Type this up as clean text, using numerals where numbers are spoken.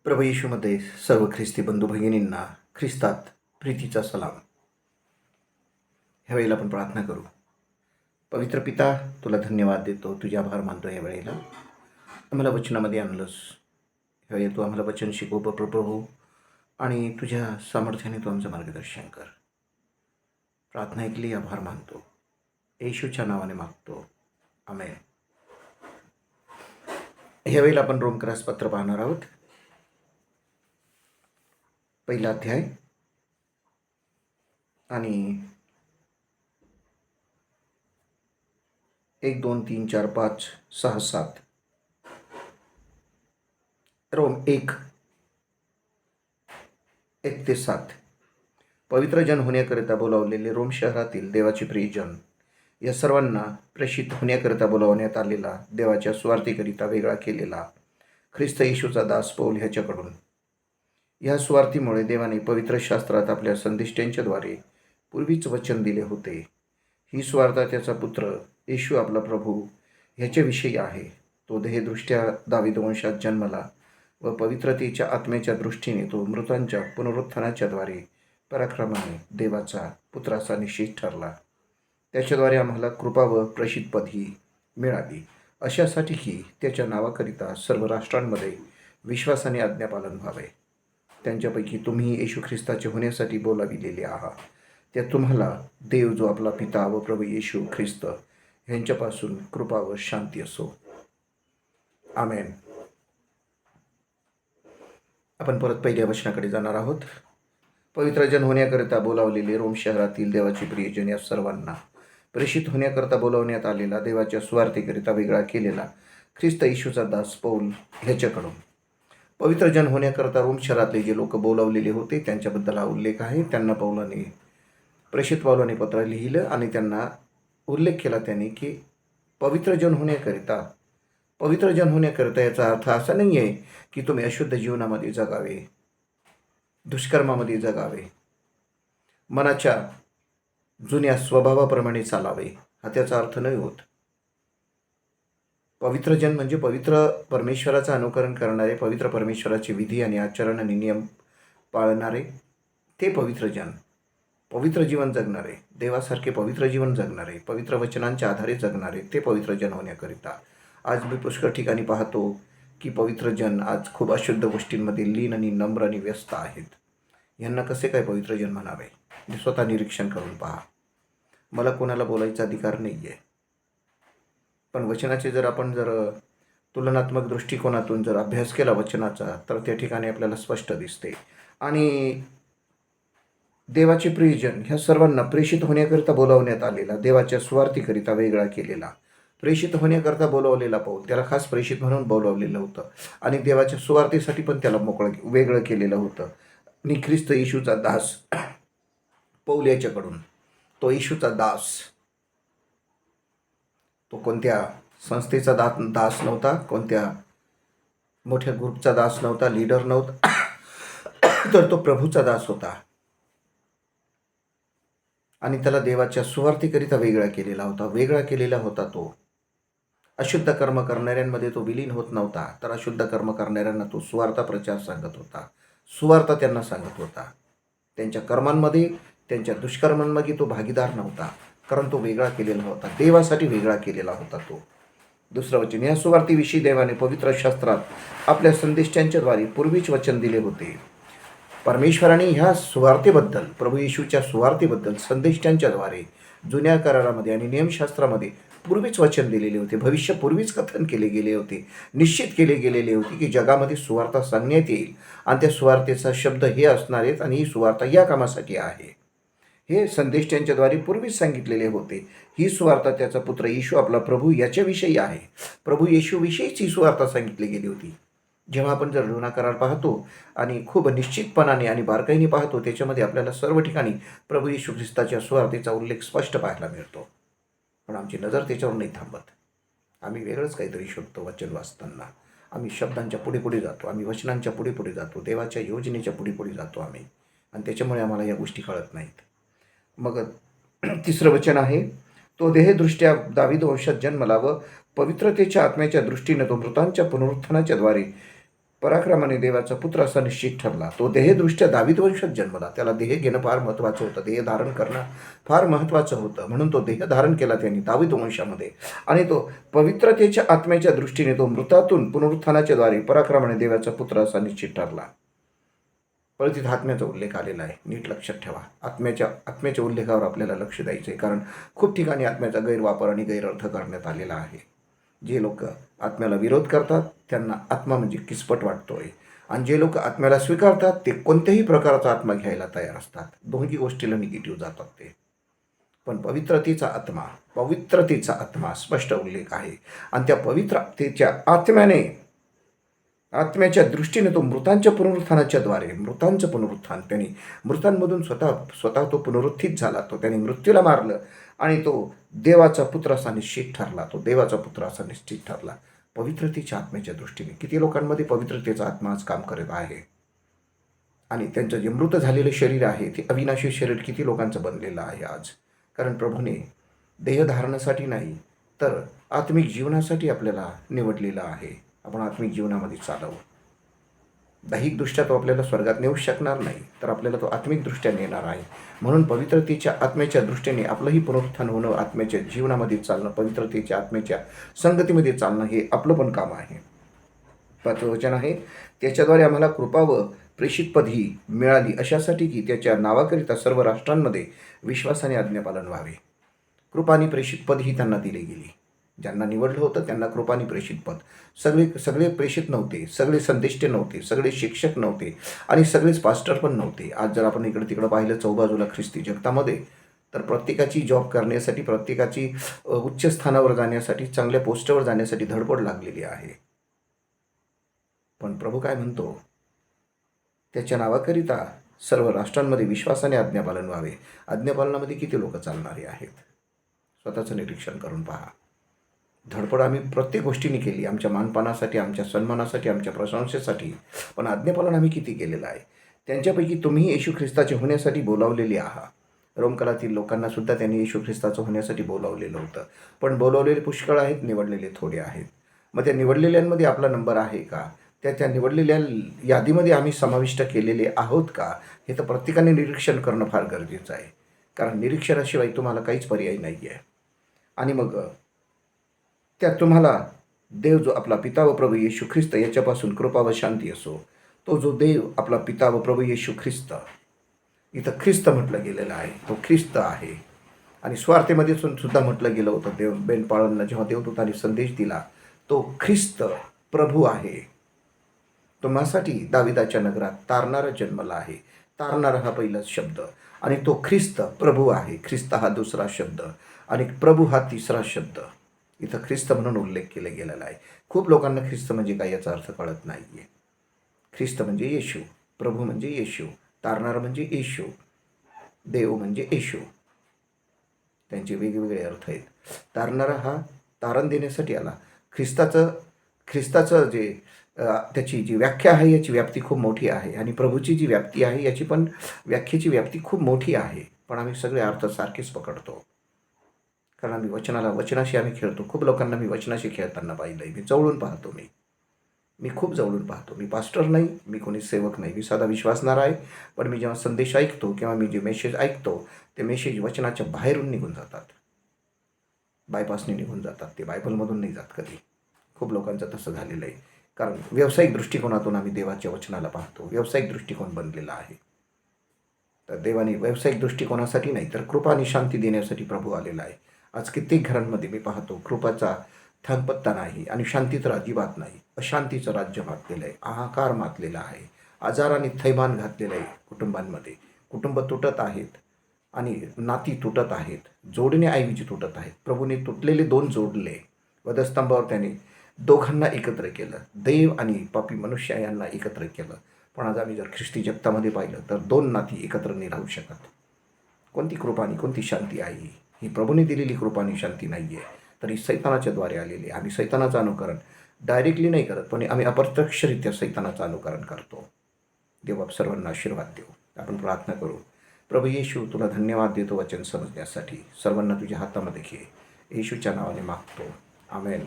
प्रभू येशूमध्ये सर्व ख्रिस्ती बंधू भगिनींना ख्रिस्तात प्रीतीचा सलाम. ह्या वेळेला आपण प्रार्थना करू. पवित्र पिता, तुला धन्यवाद देतो, तुझे आभार मानतो. या वेळेला आम्हाला वचनामध्ये आणलंस. ह्यावेळी तू आम्हाला वचन शिकव प्रभू, आणि तुझ्या सामर्थ्याने तू आमचं मार्गदर्शन कर. प्रार्थना ऐकली, आभार मानतो, येशूच्या नावाने मागतो, आमेन. ह्यावेळेला आपण रोमकरास पत्र पाहणार आहोत. पहिला अध्याय आणि 1, 2, 3, 4, 5, 6, 7. रोम 1, 1 ते 7. पवित्र जन होण्याकरिता बोलावलेले रोम शहरातील देवाचे प्रियजन, या सर्वांना प्रेषित होण्याकरिता बोलावण्यात आलेला, देवाच्या स्वार्थीकरिता वेगळा केलेला ख्रिस्त येशूचा दास पौल ह्याच्याकडून. ह्या स्वार्थीमुळे देवाने पवित्र शास्त्रात आपल्या संदेष्टांच्याद्वारे पूर्वीच वचन दिले होते. ही स्वार्थ त्याचा पुत्र येशू आपला प्रभू ह्याच्याविषयी आहे. तो देहदृष्ट्या दावीद वंशात जन्मला व पवित्रतेच्या आत्म्याच्या दृष्टीने तो मृतांच्या पुनरुत्थानाच्याद्वारे पराक्रमाने देवाचा पुत्राचा निश्चित ठरला. त्याच्याद्वारे आम्हाला कृपा व प्रसिद्धपद ही मिळाली, अशासाठी की त्याच्या नावाकरिता सर्व राष्ट्रांमध्ये विश्वासाने आज्ञापालन व्हावे. त्यांच्यापैकी तुम्ही येशू ख्रिस्ताचे होण्यासाठी बोलाविलेले आहात. त्या तुम्हाला देव जो आपला पिता व प्रभू येशू ख्रिस्त यांच्यापासून कृपा व शांती असो, आमेन. आपण परत पहिल्या वचनाकडे जाणार आहोत. पवित्र जन होण्याकरिता बोलावलेले रोम शहरातील देवाचे प्रियजन, या सर्वांना प्रेषित होण्याकरता बोलावण्यात आलेला, देवाच्या स्वार्थीकरिता वेगळा केलेला ख्रिस्त येशूचा दास पौल ह्याच्याकडून. पवित्र जन होण्याकरता रोम शहरातले जे लोक बोलावलेले होते त्यांच्याबद्दल हा उल्लेख आहे. त्यांना प्रेषित पौलाने पत्र लिहिलं आणि त्यांना उल्लेख केला त्याने की पवित्र जन होण्याकरिता याचा अर्थ असा नाही आहे की तुम्ही अशुद्ध जीवनामध्ये जगावे, दुष्कर्मामध्ये जगावे, मनाच्या जुन्या स्वभावाप्रमाणे चालावे, हा त्याचा अर्थ नाही होत. पवित्र जन म्हणजे पवित्र परमेश्वराचं अनुकरण करणारे, पवित्र परमेश्वराचे विधी आणि आचरण आणि नियम पाळणारे, ते पवित्र जन. पवित्र जीवन जगणारे, देवासारखे पवित्र जीवन जगणारे, पवित्र वचनांच्या आधारे जगणारे, ते पवित्र जन होण्याकरिता. आज मी पुष्कळ ठिकाणी पाहतो की पवित्र जन आज खूप अशुद्ध गोष्टींमध्ये लीन आणि नम्र आणि व्यस्त आहेत. यांना कसे काय पवित्र जन म्हणावे? स्वतः निरीक्षण करून पहा. मला कोणाला बोलायचा अधिकार नाही आहे, पण वचनाचे जर आपण तुलनात्मक दृष्टिकोनातून जर अभ्यास केला वचनाचा, तर त्या ठिकाणी आपल्याला स्पष्ट दिसते. आणि देवाचे प्रियजन ह्या सर्वांना प्रेषित होण्याकरिता बोलावण्यात आलेला, देवाच्या स्वार्थीकरिता वेगळा केलेला, प्रेषित होण्याकरता बोलावलेला पौल, त्याला खास प्रेषित म्हणून बोलावलेलं होतं आणि देवाच्या स्वार्थीसाठी पण त्याला वेगळं केलेलं होतं. आणि ख्रिस्त येशूचा दास पौल याच्याकडून. तो येशूचा दास, तो कोणत्या संस्थेचा दास नव्हता, कोणत्या मोठ्या ग्रुपचा दास नव्हता, लीडर नव्हता, तर तो प्रभूचा दास होता. आणि त्याला देवाच्या सुवार्थीकरिता वेगळा केलेला होता. तो अशुद्ध कर्म करणाऱ्यांमध्ये तो विलीन होत नव्हता, तर अशुद्ध कर्म करणाऱ्यांना तो सुवार्ता प्रचार सांगत होता, सुवार्ता त्यांना सांगत होता. त्यांच्या कर्मांमध्ये, त्यांच्या दुष्कर्मांमध्ये तो भागीदार नव्हता, कारण तो वेगळा केलेला होता, देवासाठी वेगळा केलेला होता तो. दुसरं वचन, या सुवार्थीविषयी देवाने पवित्र शास्त्रात आपल्या संदेष्टांच्याद्वारे पूर्वीच वचन दिले होते. परमेश्वराने ह्या सुवार्थेबद्दल, प्रभू येशूच्या सुवार्थेबद्दल संदेष्टांच्याद्वारे जुन्या करारामध्ये आणि नियमशास्त्रामध्ये पूर्वीच वचन दिलेले होते. भविष्य पूर्वीच कथन केले गेले होते, निश्चित केले गेलेले होते की जगामध्ये सुवार्ता सांगण्यात येईल आणि त्या सुवार्थेचा शब्द हे असणार आहेत आणि ही सुवार्ता या कामासाठी आहे. हे संदेश त्यांच्याद्वारे पूर्वीच सांगितलेले होते. ही सुवार्ता त्याचा पुत्र येशू आपला प्रभू याच्याविषयी आहे. प्रभू येशूविषयीच ही सुवार्ता सांगितली गेली होती. जेव्हा आपण जर जुना करार पाहतो आणि खूप निश्चितपणाने आणि बारकाईने पाहतो, त्याच्यामध्ये आपल्याला सर्व ठिकाणी प्रभू येशू ख्रिस्ताच्या सुवार्थेचा उल्लेख स्पष्ट पाहायला मिळतो. पण आमची नजर त्याच्यावर नाही थांबत. आम्ही वेगळंच काहीतरी शोधतो. वचन वाचताना आम्ही शब्दांच्या पुढे पुढे जातो, आम्ही वचनांच्या पुढे पुढे जातो, देवाच्या योजनेच्या पुढे पुढे जातो आम्ही, आणि त्याच्यामुळे आम्हाला या गोष्टी कळत नाहीत. मग तिसरं वचन आहे, तो देहदृष्ट्या दावीद वंशात जन्मला व पवित्रतेच्या आत्म्याच्या दृष्टीने तो मृतांच्या पुनरुत्थानाच्या द्वारे पराक्रमाने देवाचा पुत्र असा निश्चित ठरला. तो देहदृष्ट्या दावीद वंशात जन्मला. त्याला देह घेणं फार महत्त्वाचं होतं, देह धारण करणं फार महत्त्वाचं होतं. म्हणून तो देह धारण केला त्यांनी दावीद वंशामध्ये. आणि तो पवित्रतेच्या आत्म्याच्या दृष्टीने तो मृतातून पुनरुत्थानाच्या द्वारे पराक्रमाने देवाचा पुत्र असा निश्चित ठरला. परत तिथं आत्म्याचा उल्लेख आलेला आहे, नीट लक्षात ठेवा. आत्म्याच्या उल्लेखावर आपल्याला लक्ष द्यायचं आहे, कारण खूप ठिकाणी आत्म्याचा गैरवापर आणि गैरअर्थ करण्यात आलेला आहे. जे लोक आत्म्याला विरोध करतात त्यांना आत्मा म्हणजे किचपट वाटतोय, आणि जे लोक आत्म्याला स्वीकारतात ते कोणत्याही प्रकारचा आत्मा घ्यायला तयार असतात. दोन्ही गोष्टीला निगेटिव्ह जातात ते. पण पवित्रतेचा आत्मा स्पष्ट उल्लेख आहे. आणि त्या पवित्रतेच्या आत्म्याच्या दृष्टीने तो मृतांच्या पुनरुत्थानाच्या द्वारे, मृतांचं पुनरुत्थान, त्यांनी मृतांमधून स्वतः तो पुनरुत्थित झाला. तो त्यांनी मृत्यूला मारलं आणि तो देवाचा पुत्र असा निश्चित ठरला. पवित्रतेच्या आत्म्याच्या दृष्टीने किती लोकांमध्ये पवित्रतेचा आत्मा आज काम करत आहे, आणि त्यांचं जे मृत झालेलं शरीर आहे ते अविनाशी शरीर किती लोकांचं बनलेलं आहे आज. कारण प्रभूने देहधारणासाठी नाही तर आत्मिक जीवनासाठी आपल्याला निवडलेलं आहे. आपण आत्मिक जीवनामध्ये चालावं. दैहिकदृष्ट्या तो आपल्याला स्वर्गात नेऊ शकणार नाही, तर आपल्याला तो आत्मिकदृष्ट्या नेणार आहे. म्हणून पवित्रतेच्या आत्म्याच्या दृष्टीने आपलंही पुनरुत्थान होणं, आत्म्याच्या जीवनामध्ये चालणं, पवित्रतेच्या आत्म्याच्या संगतीमध्ये चालणं हे आपलं पण काम आहे. 5वं वचन आहे, त्याच्याद्वारे आम्हाला कृपा व प्रेषितपद ही मिळाली अशासाठी की त्याच्या नावाकरिता सर्व राष्ट्रांमध्ये विश्वासाने आज्ञापालन व्हावे. कृपानी प्रेषितपद ही त्यांना दिली गेली. ज्यांना निवडलं होतं त्यांना कृपानी प्रेषितपद. सगळे प्रेषित नव्हते, सगळे संदेष्टे नव्हते, सगळे शिक्षक नव्हते, आणि सगळेच पास्टर पण नव्हते. आज जर आपण इकडे तिकडं पाहिलं चौबाजूला ख्रिस्ती जगतामध्ये, तर प्रत्येकाची जॉब करण्यासाठी, प्रत्येकाची उच्च स्थानावर जाण्यासाठी, चांगल्या पोस्टवर जाण्यासाठी धडपड लागलेली आहे. पण प्रभू काय म्हणतो, त्याच्या नावाकरिता सर्व राष्ट्रांमध्ये विश्वासाने आज्ञापालन व्हावे. आज्ञापालनामध्ये किती लोक चालणारे आहेत? स्वतःचं निरीक्षण करून पहा. धडपड आम्ही प्रत्येक गोष्टीने केली, आमच्या मानपानासाठी, आमच्या सन्मानासाठी, आमच्या प्रशंसेसाठी, पण आज्ञापालन आम्ही किती केलेलं आहे? त्यांच्यापैकी तुम्ही येशू ख्रिस्ताचे होण्यासाठी बोलावलेले आहात. रोमकाळातील लोकांना सुद्धा त्यांनी येशू ख्रिस्ताचं होण्यासाठी बोलावलेलं होतं. पण बोलावलेले पुष्कळ आहेत, निवडलेले थोडे आहेत. मग त्या निवडलेल्यांमध्ये आपला नंबर आहे का? त्या निवडलेल्या यादीमध्ये आम्ही समाविष्ट केलेले आहोत का? हे तर प्रत्येकाने निरीक्षण करणं फार गरजेचं आहे. कारण निरीक्षणाशिवाय तुम्हाला काहीच पर्याय नाही आहे. आणि मग त्या तुम्हाला देव जो आपला पिता व प्रभू येशू ख्रिस्त याच्यापासून कृपा व शांती असो. तो जो देव आपला पिता व प्रभू येशू ख्रिस्त, इथं ख्रिस्त म्हटलं गेलेलं आहे, तो ख्रिस्त आहे. आणि स्वार्थेमध्ये सुद्धा म्हटलं गेलं होतं, देव बेनपाळांना जेव्हा देवदूतांनी संदेश दिला, तो ख्रिस्त प्रभू आहे. तुम्हासाठी दाविदाच्या नगरात तारणारा जन्मला आहे. तारणारा हा पहिलाच शब्द, आणि तो ख्रिस्त प्रभू आहे. ख्रिस्त हा दुसरा शब्द आणि प्रभू हा तिसरा शब्द. इथं ख्रिस्त म्हणून उल्लेख केला गेलेला आहे. खूप लोकांना ख्रिस्त म्हणजे काय याचा अर्थ कळत नाही आहे. ख्रिस्त म्हणजे येशू, प्रभू म्हणजे येशू, तारणारा म्हणजे येशू, देव म्हणजे येशू. त्यांचे वेगवेगळे अर्थ आहेत. तारणारा हा तारण देण्यासाठी आला. ख्रिस्ताचं जे त्याची जी व्याख्या आहे याची व्याप्ती खूप मोठी आहे, आणि प्रभूची जी व्याप्ती आहे याची पण व्याख्येची व्याप्ती खूप मोठी आहे. पण आम्ही सगळे अर्थ सारखेच पकडतो, कारण आम्ही वचनाशी आम्ही खेळतो. खूप लोकांना मी वचनाशी खेळताना पाहिलं आहे. मी जवळून पाहतो. मी खूप जवळून पाहतो. मी पास्टर नाही, मी कोणी सेवक नाही, मी साधा विश्वासणारा आहे. पण मी जेव्हा संदेश ऐकतो किंवा मी जे मेसेज ऐकतो ते मेसेज वचनाच्या बाहेरून निघून जातात, बायपासने निघून जातात. ते बायबलमधून नाही जात कधी. खूप लोकांचं तसं झालेलं आहे. कारण व्यावसायिक दृष्टिकोनातून आम्ही देवाच्या वचनाला पाहतो. व्यावसायिक दृष्टिकोन बनलेला आहे. तर देवाने व्यावसायिक दृष्टिकोनासाठी नाही तर कृपा आणि शांती देण्यासाठी प्रभू आलेला आहे. आज कित्येक घरांमध्ये मी पाहतो कृपाचा थांगपत्ता नाही आणि शांती तर अजिबात नाही. अशांतीचं राज्य मातलेलं आहे, हाहाकार मातलेला आहे, आजाराने थैमान घातलेलं आहे कुटुंबांमध्ये. कुटुंब तुटत आहेत आणि नाती तुटत आहेत, जोडण्याऐवजी तुटत आहेत. प्रभूने तुटलेले 2 जोडले. वधस्तंभावर त्याने दोघांना एकत्र केलं, देव आणि पापी मनुष्य यांना एकत्र केलं. पण आज आम्ही जर ख्रिस्ती जगतामध्ये पाहिलं तर 2 नाती एकत्र नाही राहू शकत. कोणती कृपा आणि कोणती शांती आहे? ही प्रभूने दिलेली कृपा आणि शांती नाही आहे, तर ही सैतानाच्या द्वारे आलेली. आम्ही सैतानाचं अनुकरण डायरेक्टली नाही करत, पण आम्ही अप्रत्यक्षरित्या सैतानाचं अनुकरण करतो. देव आप सर्वांना आशीर्वाद देऊ. आपण प्रार्थना करू. प्रभू येशू, तुला धन्यवाद देतो वचन समजण्यासाठी. सर्वांना तुझ्या हातामध्ये घे, येशूच्या नावाने मागतो. आमेन.